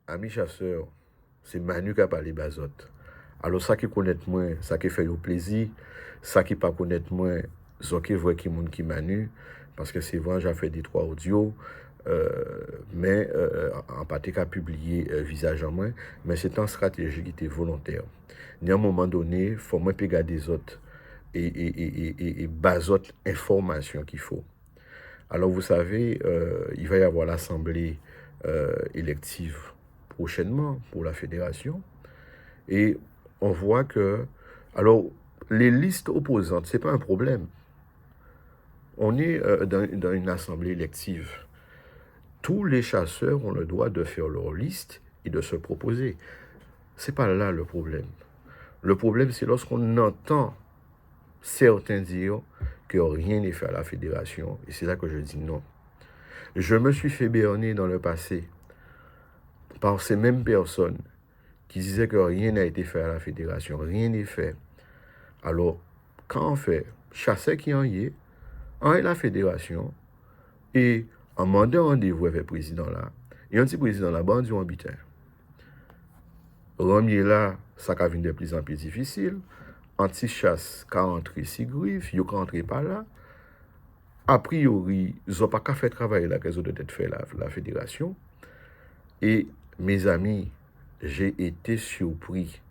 Amis chasseurs, c'est Manu qui a parlé Bazot. Alors, ça qui connaît moins, ça qui fait au plaisir, ça qui pas connaître moins, ça qui voit qui monde qui Manu, parce que c'est vrai, j'ai fait des trois audios, mais en partie qu'à publier visage en moins, mais c'est une stratégie qui était volontaire. À un moment donné, il faut moins pégar des autres et Bazot information qu'il faut. Alors, vous savez, il va y avoir l'assemblée élective prochainement pour la fédération. Et on voit que, alors, les listes opposantes, ce n'est pas un problème. On est dans une assemblée élective. Tous les chasseurs ont le droit de faire leur liste et de se proposer. Ce n'est pas là le problème. Le problème, c'est lorsqu'on entend certains dire que rien n'est fait à la fédération. Et c'est là que je dis non. Je me suis fait berner dans le passé par ces mêmes personnes qui disaient que rien n'a été fait à la fédération, rien n'est fait. Alors, quand on fait chasser qui en y est la fédération, et en mandant rendez-vous avec le président là, et on dit président là, on dit on bitin. Ramier là, ça va venir de plus en plus difficile. Anti-chasse, qui rentre si griffe, il rentre pas là. A priori, ils n'ont pas qu'à faire travail là, qu'ils ont peut-être fait la fédération. Et mes amis, j'ai été surpris.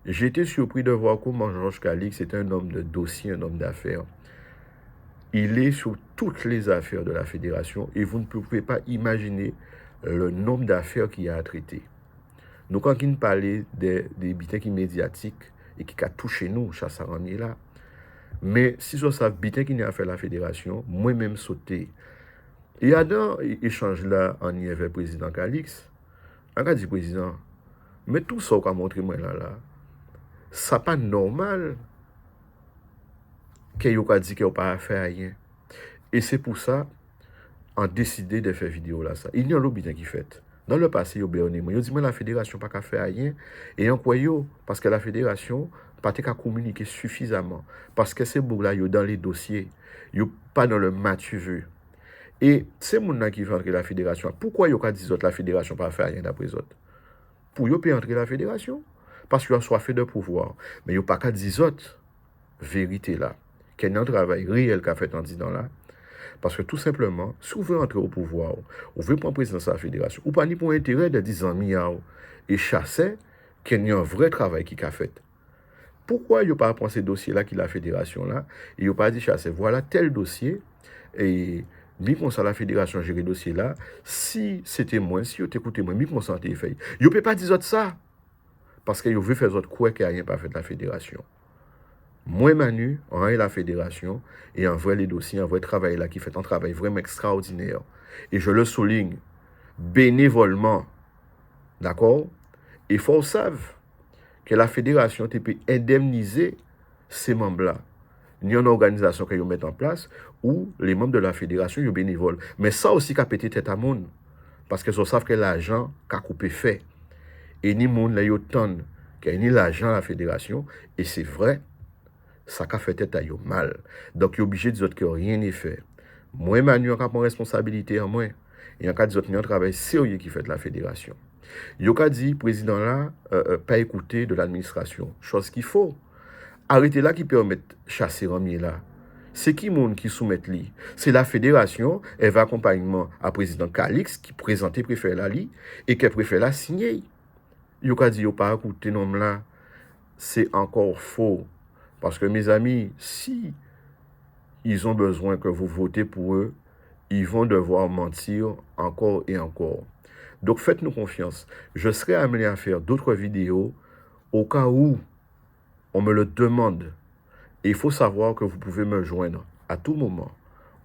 J'ai été surpris de voir comment Georges Calix est un homme de dossier, un homme d'affaires. Il est sur toutes les affaires de la fédération et vous ne pouvez pas imaginer le nombre d'affaires qu'il y a à traiter. Nous, quand il parlait des bitins médiatiques et qui a touché nous, Chassaramie là, mais si je savais bitin qui n'a fait la fédération, moi-même sauté. Il y a dans l'échange là, on y avait le président Calix. On a dit président, mais tout ça qu'on a montré moi là, ça pas normal qu'il y ait dit qu'il n'y a pas à faire rien. Et c'est pour ça on a décidé de faire vidéo là. Ça. Il y a un lobby qui fait. Dans le passé, il y a dit que la fédération n'a pas faire rien. Et en quoi parce que la fédération n'a pas communiqué suffisamment. Parce que ces bouts là, dans les dossiers, ils sont pas dans le match vu. Et c'est gens qui veut entrer la fédération. Pourquoi ils ont dit que la fédération n'a pas faire rien d'après eux? Pour eux peut entrer la fédération. Parce qu'ils ont soif de pouvoir. Mais ils n'ont pas qu'à dire autres vérité là. Qu'il y a un travail réel qu'a fait en disant là. Parce que tout simplement, si vous voulez entrer au pouvoir, vous voulez prendre présidence de la fédération, ou pas ni pour intérêt de 10 ans et chasser, qu'il y a un vrai travail qui a fait. Pourquoi il n'y a pas pris ces dossiers-là qui la fédération là, et il n'y a pas dit chasser, voilà tel dossier, et mi comme ça la fédération gère le dossier là, si c'était moi, si vous écoutez moi, mi comme ça fait. Il ne peut pas dire ça, parce qu'il veut faire autre quoi qu'il n'y a rien pas fait de la fédération. Moi, Manu, on a la fédération et on voit les dossiers, on voit le travail là qui fait un travail vraiment extraordinaire. Et je le souligne, bénévolement. D'accord? Il faut savoir que la fédération peut indemniser ces membres-là. Il y a une organisation qu'ils mettent en place où les membres de la fédération sont bénévoles. Mais ça aussi, qui a pété tête à monde. Parce qu'ils savent que l'argent qu'a coupé fait. Et ni monde là, il y a autant qu'il y a ni l'argent à la fédération. Et c'est vrai. Ça a fait tête à yo mal. Donc, il est obligé de dire que rien n'est fait. Moi, Manu, on a une responsabilité en moi. Et on a dit un travail sérieux qui fait de la fédération. Il a dit, président là, pas écouter de l'administration. Chose qu'il faut. Arrêtez là qui permet de chasser Ramier là. C'est qui monde qui soumet li? C'est la fédération, elle va accompagnement à président Calix qui présente préfet la li et qui préfet la signer. Il a dit, il pas écouter nom là. C'est encore faux. Parce que mes amis, si ils ont besoin que vous votez pour eux, ils vont devoir mentir encore et encore. Donc faites-nous confiance. Je serai amené à faire d'autres vidéos au cas où on me le demande. Et il faut savoir que vous pouvez me joindre à tout moment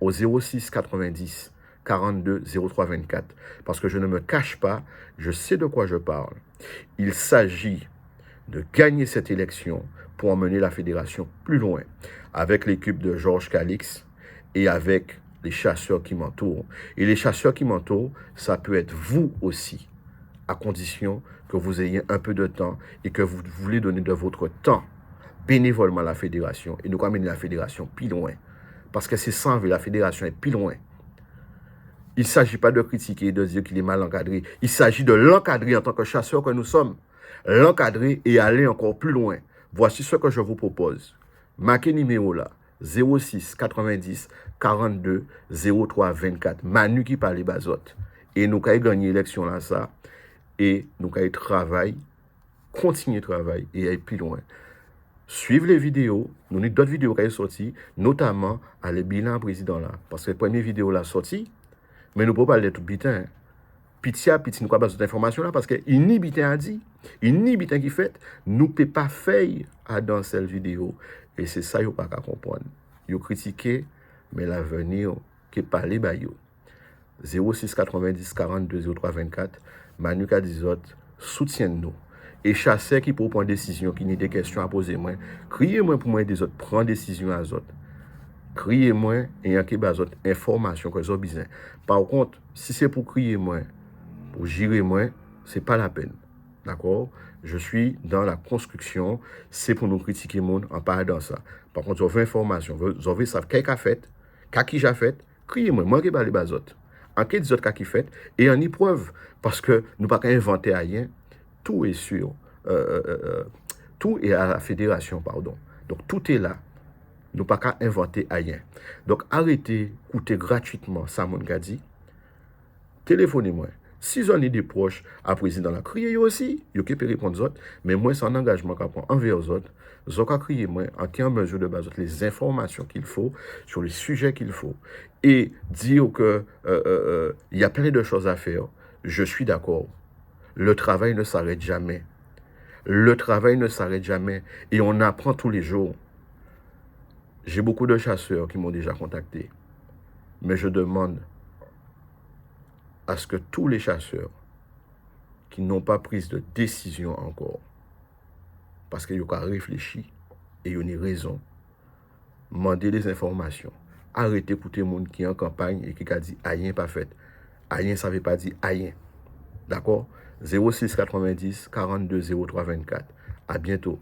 au 06 90 42 03 24. Parce que je ne me cache pas, je sais de quoi je parle. Il s'agit de gagner cette élection pour emmener la fédération plus loin avec l'équipe de Georges Calix et avec les chasseurs qui m'entourent. Et les chasseurs qui m'entourent, ça peut être vous aussi, à condition que vous ayez un peu de temps et que vous voulez donner de votre temps bénévolement à la fédération et nous amener la fédération plus loin. Parce que c'est sans la fédération est plus loin. Il ne s'agit pas de critiquer, de dire qu'il est mal encadré. Il s'agit de l'encadrer en tant que chasseur que nous sommes. L'encadrer et aller encore plus loin. Voici ce que je vous propose. Marquez numéro là. 06 90 42 03 24. Manu qui parle bazot. Et nous avons gagné l'élection là, ça. Et nous avons travaillé, continuer de travailler et aller plus loin. Suivez les vidéos. Nous avons d'autres vidéos qui sont sorties, notamment à le bilan président là. Parce que la première vidéo là sortie, mais nous ne pouvons pas parler de tout bitin. Pitié, nous avons besoin d'informations là parce qu'il n'y a bitin à dire. Il n'y a bitin qui fait. Nous ne pouvons pas faire dans cette vidéo. Et c'est ça, vous ne pouvez pas comprendre. Vous critiquez, mais l'avenir qui parle, 06 90 42 03 24. Manu Kadizot, soutiens-nous. Et chasseur qui peut prendre décision, qui n'a des questions à poser, moi, criez-moi pour moi des autres, prendre décision à autres. Criez-moi et il y a des autres informations que j'ai besoin. Par contre, si c'est pour crier moi, pour gérer moi, ce n'est pas la peine. D'accord? Je suis dans la construction, c'est pour nous critiquer le monde en parlant dans ça. Par contre, vous avez information, vous avez savoir qu'est-ce qu'a fait, qu'est-ce j'ai fait, criez-moi, moi qui parle les autres. En quel des autres qui fait, et en y preuve, parce que nous ne pouvons pas inventer rien, tout est sur, tout est à la fédération, pardon. Donc tout est là. Nous ne pouvons pas inventer rien. Donc arrêtez, écoutez gratuitement ça, mon gars dit. Téléphonez-moi. Si vous avez des proches à président, la criez aussi. Vous pouvez répondre aux autres. Mais moi, c'est un engagement qu'on prend envers aux autres. Vous pouvez crier moi en qui en mesure de base les informations qu'il faut sur les sujets qu'il faut. Et dire que il y a plein de choses à faire. Je suis d'accord. Le travail ne s'arrête jamais. Le travail ne s'arrête jamais. Et on apprend tous les jours. J'ai beaucoup de chasseurs qui m'ont déjà contacté. Mais je demande à ce que tous les chasseurs qui n'ont pas pris de décision encore, parce qu'ils ont réfléchi et ils ont raison, demander les informations. Arrêtez d'écouter les gens qui sont en campagne et qui a dit rien pas fait. Rien, ça ne veut pas dire rien. D'accord? 06 90 42 03 24. À bientôt.